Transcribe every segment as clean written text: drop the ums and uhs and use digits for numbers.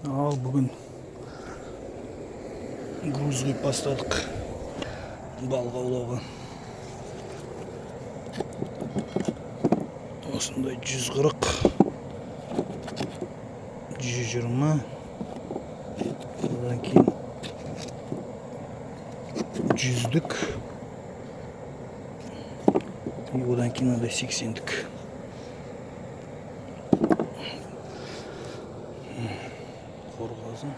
Ал бүгін груз құйып бастадық балық аулауға. Осындай 140, 120, одан кейін 100-дік, одан кейін мындай 80-дік. Қорғасын.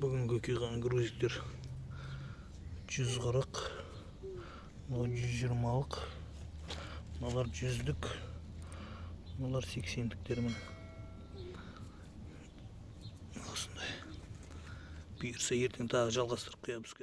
Бүгінгі күйған грузиктер 140, 120-лық, мыналар 100-дік, мыналар 80-діктермен. Осындай. Бұйырса ертең тағы жалғастырып қоямыз.